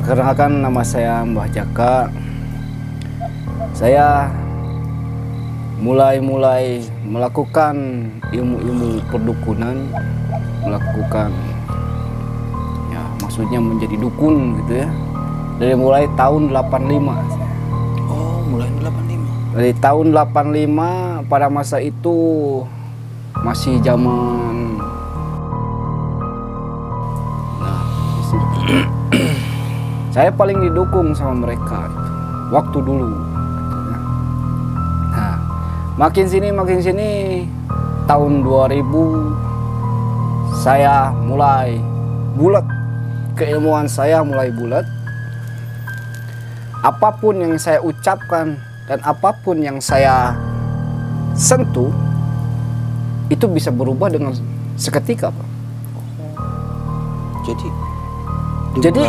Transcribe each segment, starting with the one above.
Perkenalkan, nama saya Mbah Jaka. Saya mulai melakukan ilmu perdukunan, melakukan ya maksudnya menjadi dukun gitu ya. Dari mulai tahun 85. Oh, mulai 85. Dari tahun 85, pada masa itu masih zaman saya paling didukung sama mereka itu, waktu dulu. Nah, makin sini tahun 2000 saya mulai bulat, keilmuan saya mulai bulat. Apapun yang saya ucapkan dan apapun yang saya sentuh itu bisa berubah dengan seketika, Pak. Jadi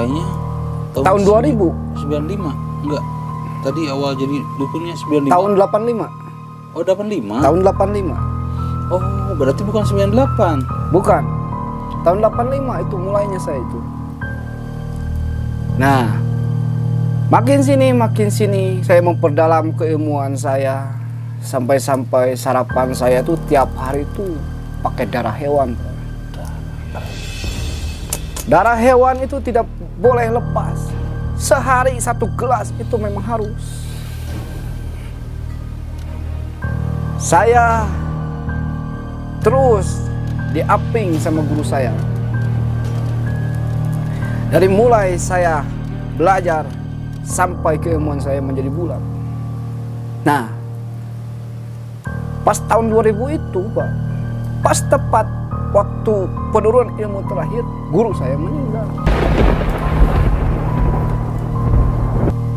tahun 2000 95 enggak. Tadi awal jadi dukunnya 95. Tahun 85. Oh, 85. Tahun 85. Oh, berarti bukan 98. Bukan. Tahun 85 itu mulainya saya itu. Nah, makin sini saya memperdalam keilmuan saya sampai sarapan saya tuh tiap hari tuh pakai darah hewan. Darah hewan itu tidak boleh lepas. Sehari 1 gelas itu memang harus. Saya terus diaping sama guru saya. Dari mulai saya belajar sampai keilmuan saya menjadi bulat. Nah, pas tahun 2000 itu, Pak, pas tepat waktu penurunan ilmu terakhir, guru saya meninggal.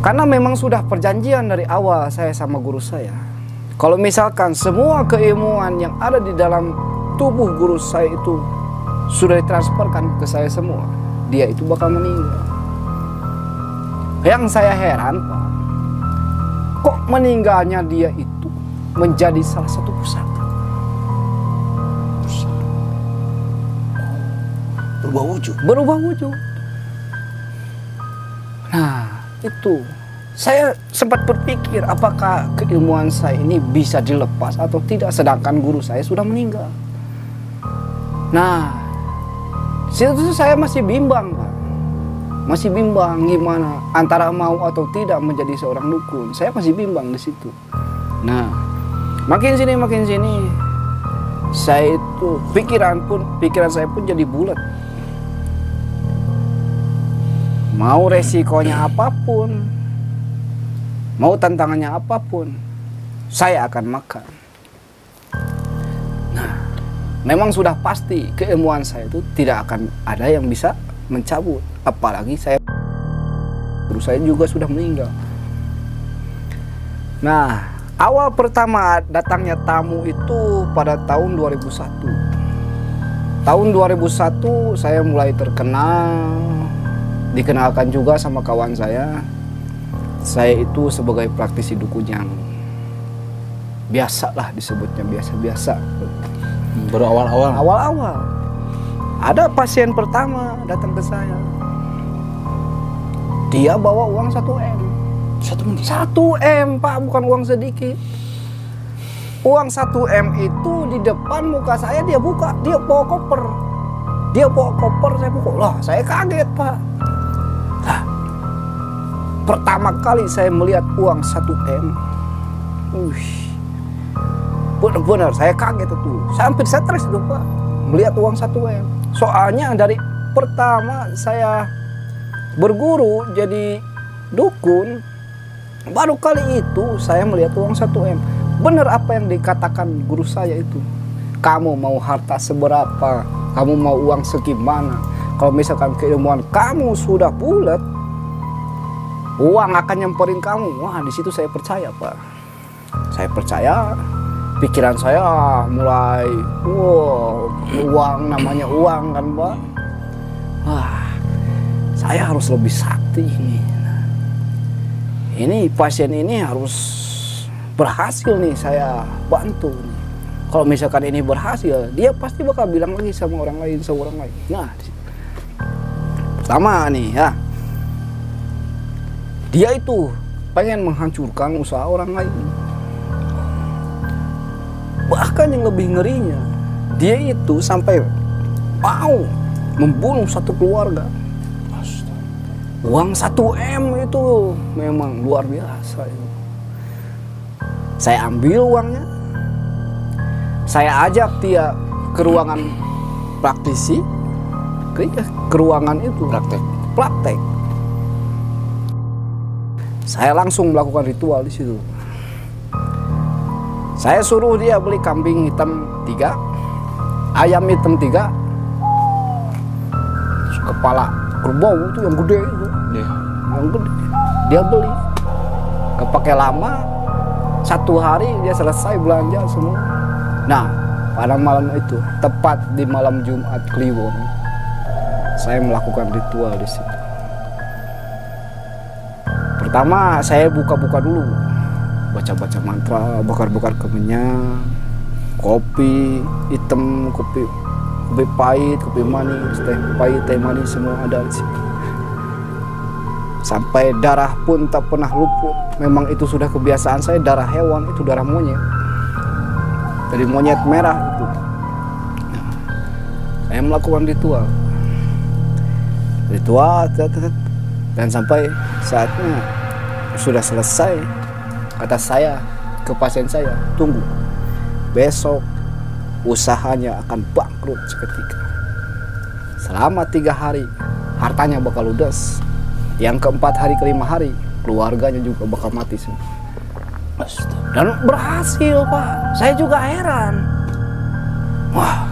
Karena memang sudah perjanjian dari awal saya sama guru saya. Kalau misalkan semua keilmuan yang ada di dalam tubuh guru saya itu sudah ditransferkan ke saya semua, dia itu bakal meninggal. Yang saya heran, Pak, kok meninggalnya dia itu menjadi salah satu pusaka. Berubah wujud. Nah, itu saya sempat berpikir apakah keilmuan saya ini bisa dilepas atau tidak, sedangkan guru saya sudah meninggal. Nah, situ saya masih bimbang, Pak. Masih bimbang gimana antara mau atau tidak menjadi seorang dukun. Saya masih bimbang di situ. Nah, makin sini saya itu pikiran saya pun jadi bulat. Mau resikonya apapun, mau tantangannya apapun, saya akan makan. Nah, memang sudah pasti keilmuan saya itu tidak akan ada yang bisa mencabut. Apalagi guru saya juga sudah meninggal. Nah, awal pertama datangnya tamu itu pada tahun 2001. Tahun 2001 saya mulai terkenal. Dikenalkan juga sama kawan saya. Saya itu sebagai praktisi dukun yang biasa lah disebutnya, biasa-biasa. Berawal-awal. Awal-awal. Ada pasien pertama datang ke saya. Dia bawa uang 1M. 1M, Pak, bukan uang sedikit. Uang 1M itu di depan muka saya dia buka, dia bawa koper. Saya buka. Lah, saya kaget, Pak. Nah, pertama kali saya melihat uang 1M, benar-benar saya kaget itu. Saya hampir stres itu, Pak, melihat uang 1M. Soalnya dari pertama saya berguru jadi dukun, baru kali itu saya melihat uang 1M. Benar apa yang dikatakan guru saya itu. Kamu mau harta seberapa, kamu mau uang segimana, kalau misalkan keilmuan kamu sudah bulat, uang akan nyamperin kamu. Wah, di situ saya percaya, Pak. Saya percaya, pikiran saya mulai, uang, namanya uang kan, Pak. Wah, saya harus lebih sakti ini. Ini pasien ini harus berhasil nih, saya bantu nih. Kalau misalkan ini berhasil, dia pasti bakal bilang lagi sama orang lain. Nah, pertama nih ya, Dia itu pengen menghancurkan usaha orang lain. Bahkan yang lebih ngerinya, dia itu sampai mau membunuh satu keluarga. Uang 1 M itu memang luar biasa itu. Saya ambil uangnya, saya ajak dia ke ruangan praktisi, ke ruangan itu praktek. Saya langsung melakukan ritual di situ. Saya suruh dia beli kambing hitam 3, ayam hitam 3, terus kepala kerbau itu yang gede itu, yang gede. Dia beli, gak pakai lama, 1 hari dia selesai belanja semua. Nah, pada malam itu, tepat di malam Jumat Kliwon, saya melakukan ritual di situ. Pertama, saya buka-buka dulu, baca-baca mantra, bakar-bakar kemenyan, kopi hitam, kopi pahit, kopi manis, teh pahit, teh manis, semua ada di situ. Sampai darah pun tak pernah luput. Memang itu sudah kebiasaan saya, darah hewan itu darah monyet. Dari monyet merah itu. Nah, saya melakukan ritual. Dan sampai saatnya sudah selesai, kata saya ke pasien saya, tunggu. Besok usahanya akan bangkrut seketika. Selama 3 hari, hartanya bakal ludes. Yang keempat hari, kelima hari, keluarganya juga bakal mati semua. Dan berhasil, Pak. Saya juga heran. Wah,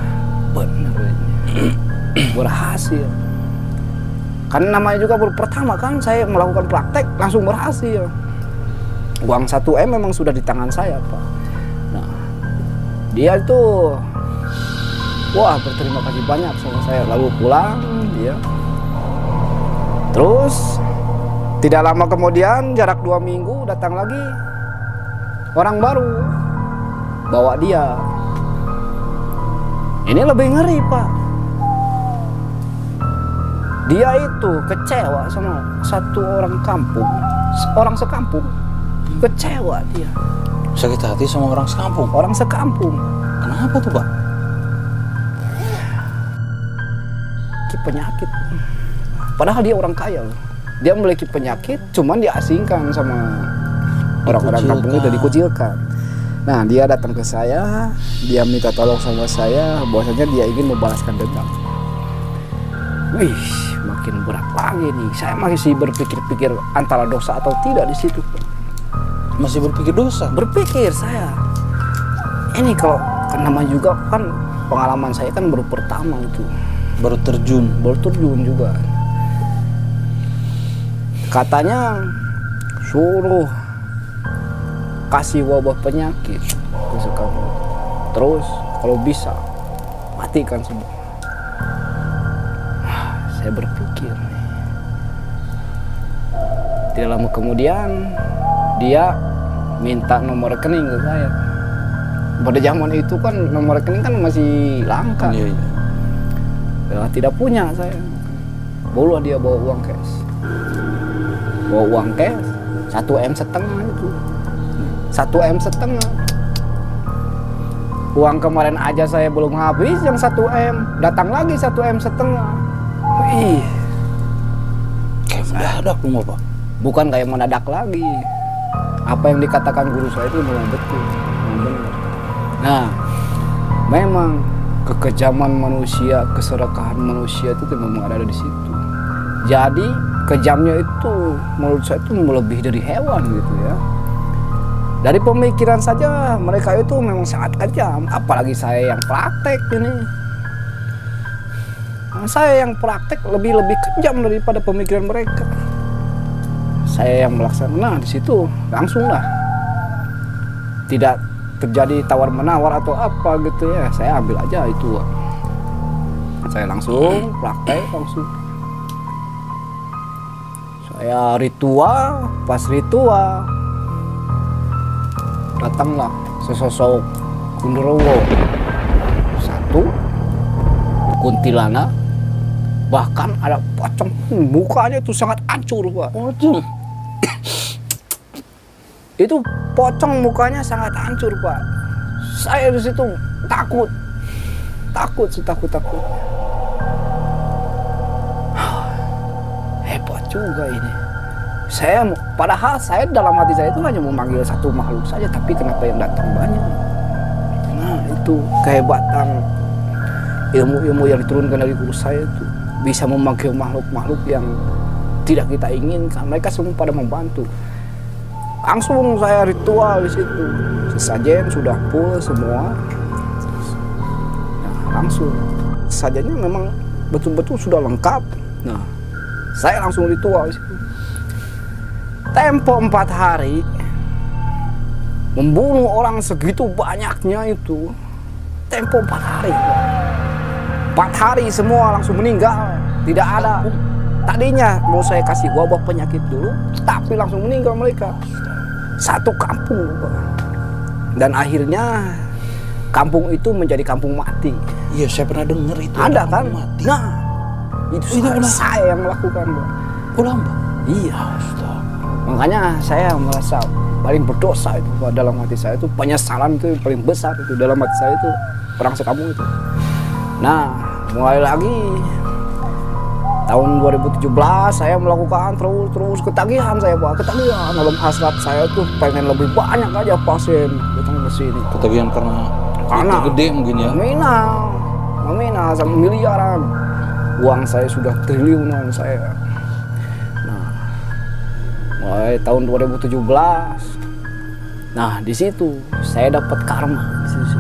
benar ini. Berhasil. Kan namanya juga baru pertama kan saya melakukan praktek langsung berhasil. Uang 1 M memang sudah di tangan saya, Pak. Nah, dia itu berterima kasih banyak sama saya. Lalu pulang dia. Terus tidak lama kemudian, jarak 2 minggu, datang lagi orang baru bawa dia. Ini lebih ngeri, Pak. Dia itu kecewa sama satu orang kampung, orang sekampung. Kecewa dia. Sakit hati sama orang sekampung? Orang sekampung. Kenapa tuh, Pak? Penyakit. Padahal dia orang kaya loh. Dia memiliki penyakit, cuman diasingkan sama orang-orang kampung itu, dikucilkan. Nah, dia datang ke saya, dia minta tolong sama saya, bahwasanya dia ingin membalaskan dendam. Wih, makin berat lagi nih. Saya masih berpikir-pikir antara dosa atau tidak di situ. Masih berpikir dosa? Berpikir saya. Ini kalau kan namanya juga kan pengalaman saya kan baru pertama itu. Baru terjun juga. Katanya suruh kasih wabah penyakit ke sekampung. Terus kalau bisa matikan semua. Saya berpikir. Tidak lama kemudian dia minta nomor rekening ke saya. Pada zaman itu kan nomor rekening kan masih langka. Iya. Ya, tidak punya saya. Barulah dia bawa uang cash. Bawa uang cash 1,5 M itu. 1,5 M. Uang kemarin aja saya belum habis yang 1 M. Datang lagi 1,5 M. Wih. Kayak mendadak rumah, Pak. Bukan kayak mendadak lagi. Apa yang dikatakan guru saya itu memang betul. Memang benar. Nah, memang kekejaman manusia, keserakahan manusia itu memang ada di situ. Jadi kejamnya itu menurut saya itu melebihi dari hewan gitu ya. Dari pemikiran saja mereka itu memang sangat kejam. Apalagi saya yang praktek ini. Nah, saya yang praktek lebih kejam daripada pemikiran mereka. Saya yang melaksanakan. Nah di situ langsunglah tidak terjadi tawar menawar atau apa gitu ya, saya ambil aja itu uang. Saya langsung praktek langsung. Saya ritual, pas ritual datanglah sesosok genderuwo, 1 kuntilanak, bahkan ada pocong, mukanya itu sangat hancur, Pak. Pocong? Itu pocong mukanya sangat hancur, Pak. Saya di situ takut. Takut. Hebat juga ini. Padahal saya dalam hati saya itu hanya memanggil satu makhluk saja, tapi kenapa yang datang banyak? Nah, itu kehebatan ilmu-ilmu yang diturunkan dari guru saya itu, bisa memanggil makhluk-makhluk yang tidak kita inginkan. Mereka semua pada membantu. Langsung saya ritual di situ. Sesajen sudah full semua. Nah, langsung sajennya memang betul-betul sudah lengkap. Nah, saya langsung ritual di situ. Tempo 4 hari membunuh orang segitu banyaknya itu. Tempo 4 hari. 4 hari semua langsung meninggal. Tidak ada. Tadinya mau saya kasih wabah penyakit dulu, tapi langsung meninggal mereka. Satu kampung. Dan akhirnya kampung itu menjadi kampung mati. Iya, saya pernah dengar itu. Ada kan? Mati. Nah, itu saya yang melakukan, Pak. Pulang, Pak? Iya. Makanya saya merasa paling berdosa itu, Pak. Dalam hati saya itu penyesalan itu yang paling besar itu dalam hati saya itu perang sekampung itu. Nah, mulai lagi tahun 2017 saya melakukan terus ketagihan saya, Pak. Ketagihan dalam hasrat saya tuh pengen lebih banyak aja pasien datang ke sini. Ketagihan karena gede mungkin ya. Nominal sama miliaran. Uang saya sudah triliunan saya. Nah, mulai tahun 2017. Nah, di situ saya dapat karma di situ.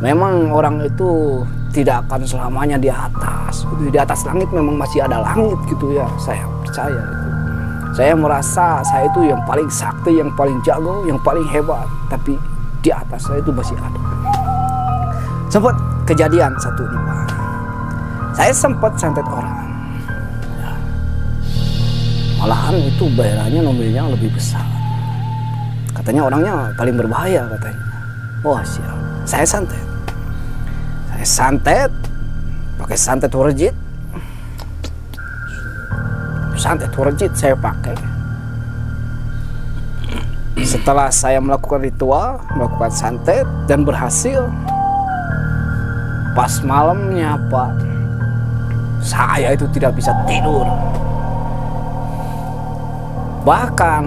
Memang orang itu tidak akan selamanya di atas. Di atas langit memang masih ada langit gitu ya. Saya percaya itu. Saya merasa saya itu yang paling sakti, yang paling jago, yang paling hebat. Tapi di atas saya itu masih ada. Sempat kejadian satu nih, Pak. Saya sempat santet orang. Ya. Malahan itu bayarannya nominalnya lebih besar. Katanya orangnya paling berbahaya katanya. Wah, siap. Saya santet. Pakai santet warjit. Santet warjit saya pakai. Setelah saya melakukan ritual, melakukan santet dan berhasil, pas malamnya, Pak, saya itu tidak bisa tidur. Bahkan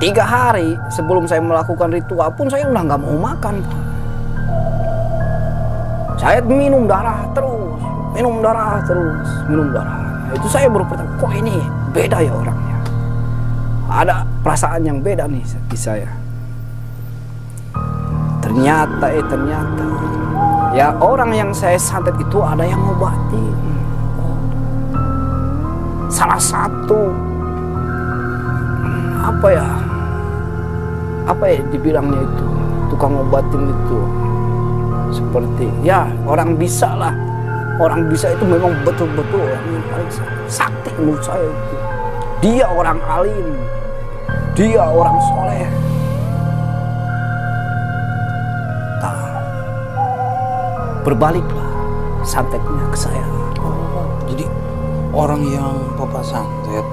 3 hari sebelum saya melakukan ritual pun saya udah nggak mau makan, Pak. Saya minum darah terus. Itu saya baru pertama, kok ini beda ya orangnya. Ada perasaan yang beda nih di saya. Ternyata ya orang yang saya santet itu ada yang ngobatin. Salah satu apa ya dibilangnya itu, tukang ngobatin itu. Seperti ya orang bisa lah. Orang bisa itu memang betul-betul orang yang paling sakti menurut saya itu. Dia orang alim. Dia orang soleh. Nah, berbaliklah santetnya ke saya. Oh, jadi orang yang Bapak santet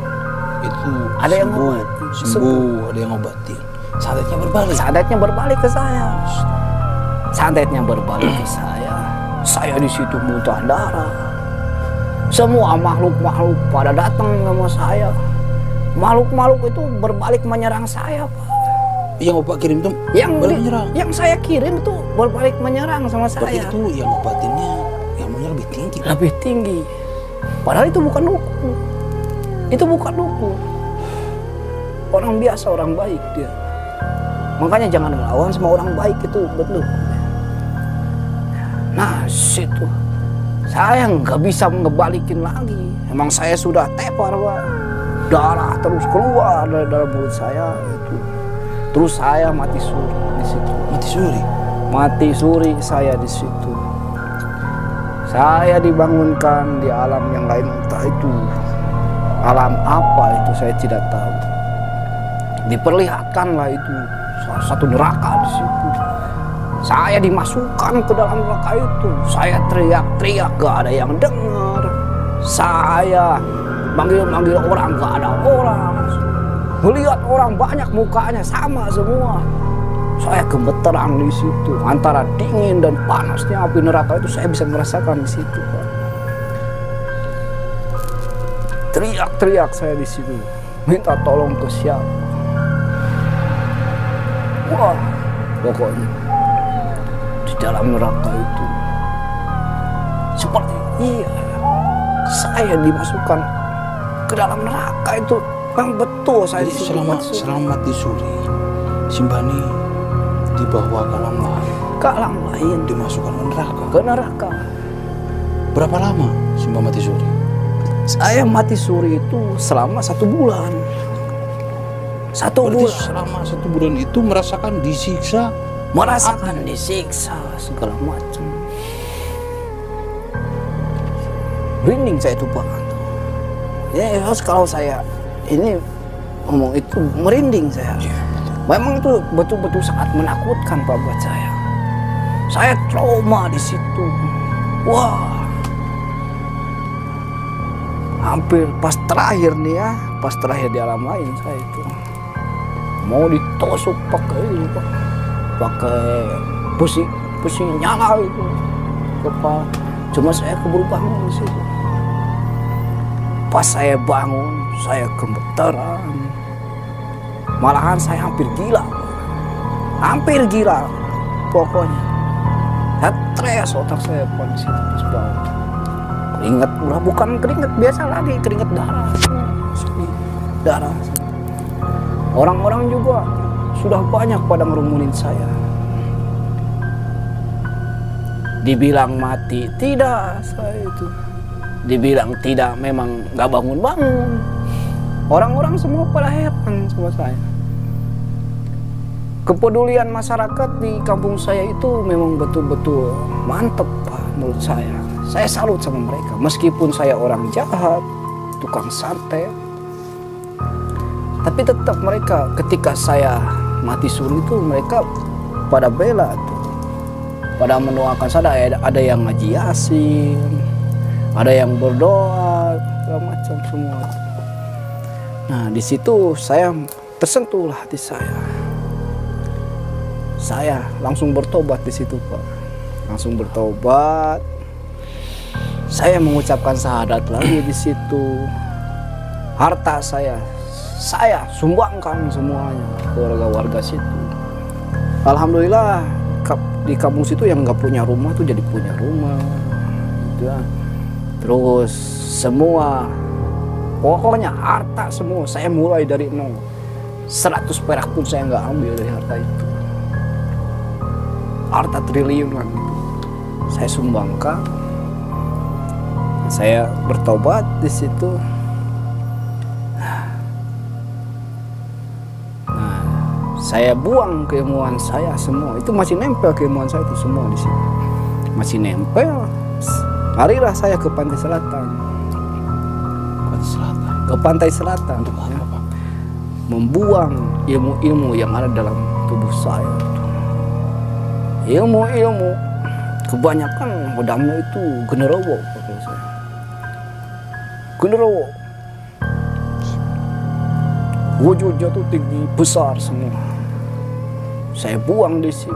itu ada yang ngobatin. Sembuh, ada yang ngobatin. Santetnya berbalik ke saya. Santetnya berbalik ke saya. Saya di situ muntah darah. Semua makhluk-makhluk pada datang sama saya. Makhluk-makhluk itu berbalik menyerang saya, Pak. Yang Bapak kirim itu menyerang. Yang saya kirim itu berbalik menyerang sama saya. Berarti itu yang ngobatinnya ilmunya lebih tinggi. Lebih tinggi. Padahal itu bukan dukun. Itu bukan dukun. Orang biasa, orang baik dia. Makanya jangan melawan sama orang baik itu betul. Nah, situ saya nggak bisa ngebalikin lagi. Emang saya sudah tepar, Pak. Darah terus keluar dari dalam mulut saya itu. Terus saya mati suri di situ. Mati suri saya di situ. Saya dibangunkan di alam yang lain, entah itu alam apa itu saya tidak tahu. Diperlihatkanlah itu salah satu neraka di situ. Saya dimasukkan ke dalam neraka itu. Saya teriak-teriak, gak ada yang dengar. Saya manggil orang nggak ada orang. Melihat orang banyak mukanya sama semua. Saya gemeteran di situ. Antara dingin dan panasnya api neraka itu saya bisa merasakan di situ, Pak. Teriak-teriak saya di situ, minta tolong ke siapa. Wah, pokoknya di dalam neraka itu seperti saya dimasukkan ke dalam neraka itu. Bang, betul saya di situ. Selama mati suri, Simbani dibawa ke alam lain, dimasukkan ke neraka. Ke neraka. Berapa lama Simba mati suri? Saya mati suri itu selama 1 bulan. Berarti selama 1 bulan itu merasakan disiksa segala macam. Merinding saya itu, Pak. Ya harus kalau saya ini ngomong itu merinding saya. Memang itu betul-betul sangat menakutkan, Pak, buat saya. Saya trauma di situ. Wah. Hampir pas terakhir nih ya, pas terakhir di alam lain saya itu mau ditusuk pakai ini, Pak. Pakai besi nyala itu kepala. Cuma saya keburu bangun di situ. Pas saya bangun, saya gemeteran. Malahan saya hampir gila. Hampir gila. Pokoknya. Stres otak saya di situ pas bangun. Keringat, bukan keringat biasa lagi, keringat darah. Darah. Orang-orang juga sudah banyak pada ngerumunin saya. Dibilang mati, tidak saya itu. Dibilang tidak, memang nggak bangun-bangun. Orang-orang semua pada heran sama saya. Kepedulian masyarakat di kampung saya itu memang betul-betul mantep, Pak, menurut saya. Saya salut sama mereka. Meskipun saya orang jahat, tukang santet, tapi tetap mereka ketika saya mati suri itu mereka pada bela tuh. Pada mendoakan saya, ada yang ngaji Yasin, ada yang berdoa, segala macam semua. Nah, di situ saya tersentuhlah hati saya. Saya langsung bertobat di situ, Pak. Langsung bertobat. Saya mengucapkan syahadat lagi di situ. Harta saya sumbangkan semuanya ke warga-warga situ. Alhamdulillah di kampung situ yang nggak punya rumah tuh jadi punya rumah, gitu ya. Terus semua, pokoknya harta semua saya mulai dari nol. 100 perak pun saya nggak ambil dari harta itu. Harta triliunan itu saya sumbangkan. Saya bertobat di situ. Nah, saya buang keilmuan saya semua. Itu masih nempel keilmuan saya itu semua di situ. Masih nempel. Larilah saya ke pantai selatan. Ke pantai selatan. Untuk apa, Pak? Membuang ilmu-ilmu yang ada dalam tubuh saya. Ilmu-ilmu kebanyakan modalnya itu genderuwo, kalau saya. Genderuwo. Wujudnya tuh tinggi, besar semua. Saya buang di situ.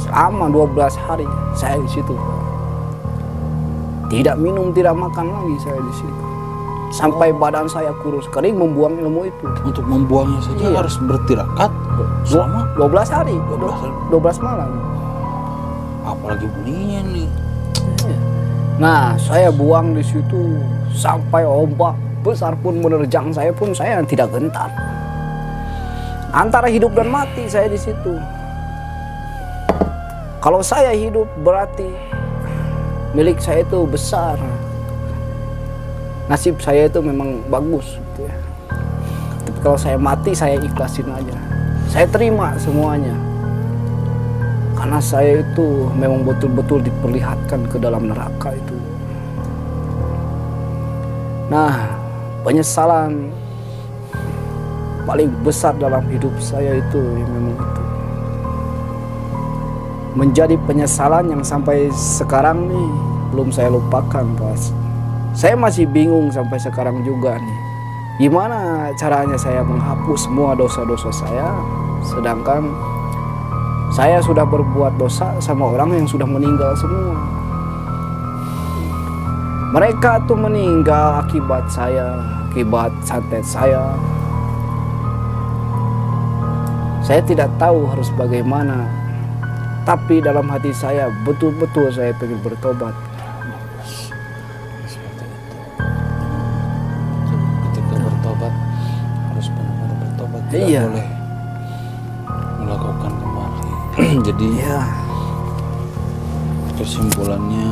Selama 12 hari saya di situ. Tidak minum, tidak makan lagi saya di situ. Sampai badan saya kurus kering membuang ilmu itu. Untuk membuangnya saja harus bertirakat selama 12 hari, 12 malam. Apalagi bunyinya nih. Nah, saya buang di situ sampai ombak besar pun menerjang saya pun saya tidak gentar. Antara hidup dan mati saya di situ. Kalau saya hidup berarti milik saya itu besar. Nasib saya itu memang bagus gitu ya. Tapi kalau saya mati saya ikhlasin aja. Saya terima semuanya. Karena saya itu memang betul-betul diperlihatkan ke dalam neraka itu. Nah, penyesalan paling besar dalam hidup saya itu yang memang itu. Menjadi penyesalan yang sampai sekarang nih belum saya lupakan, Pak. Saya masih bingung sampai sekarang juga nih. Gimana caranya saya menghapus semua dosa-dosa saya, sedangkan saya sudah berbuat dosa sama orang yang sudah meninggal semua. Mereka tuh meninggal akibat saya, akibat santet saya. Saya tidak tahu harus bagaimana, tapi dalam hati saya betul-betul saya ingin bertobat. Seperti itu. Ketika bertobat harus benar-benar bertobat, tidak Iya. boleh melakukan kembali. Jadi Iya, kesimpulannya,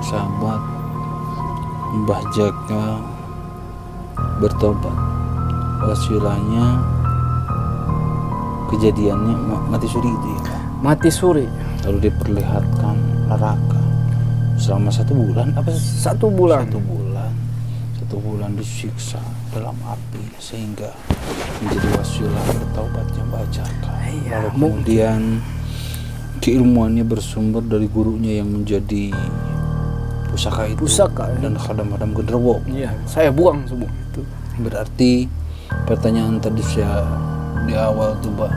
sahabat, Mbah Jaka bertobat. Wasilahnya kejadiannya mati suri itu ya Pak. mati suri Lalu diperlihatkan neraka selama 1 bulan apa 1 bulan. 1 bulan 1 bulan disiksa dalam api sehingga menjadi wasilah bertaubatnya Mbah Jaka. Iya, Lalu kemudian keilmuannya bersumber dari gurunya yang menjadi pusaka itu Pusaka, ya. dan khadam-khadam genderuwo. Iya, saya buang semua itu. Berarti pertanyaan tadi saya di awal tuh Pak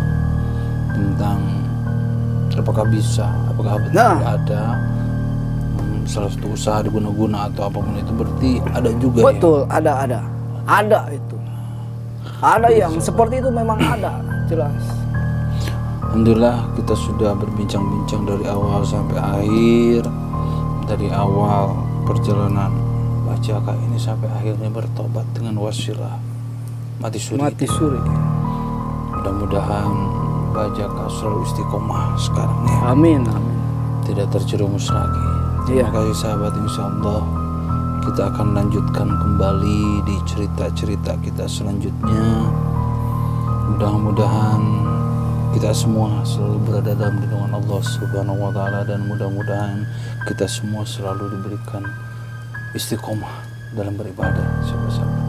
tentang apakah bisa, apakah betul ada salah satu usaha diguna-guna atau apapun itu, berarti ada juga. Betul, ada itu. Ada yang seperti itu, memang ada, jelas. Alhamdulillah kita sudah berbincang-bincang dari awal sampai akhir, dari awal perjalanan Mbah Jaka ini sampai akhirnya bertobat dengan wasilah mati suri. Mati suri. Mudah-mudahan Mbah Jaka selalu istiqomah sekarang ya, Amin, amin. tidak terjerumus lagi. Terima Iya. kasih sahabat, insya Allah kita akan lanjutkan kembali di cerita-cerita kita selanjutnya. Mudah-mudahan kita semua selalu berada dalam lindungan Allah Subhanahu wa Ta'ala, dan mudah-mudahan kita semua selalu diberikan istiqomah dalam beribadah. Sahabat-sahabat,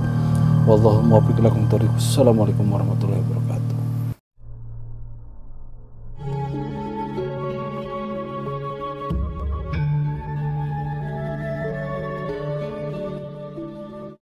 wallahu muwaffiq lakum thoriq. Assalamualaikum warahmatullahi wabarakatuh.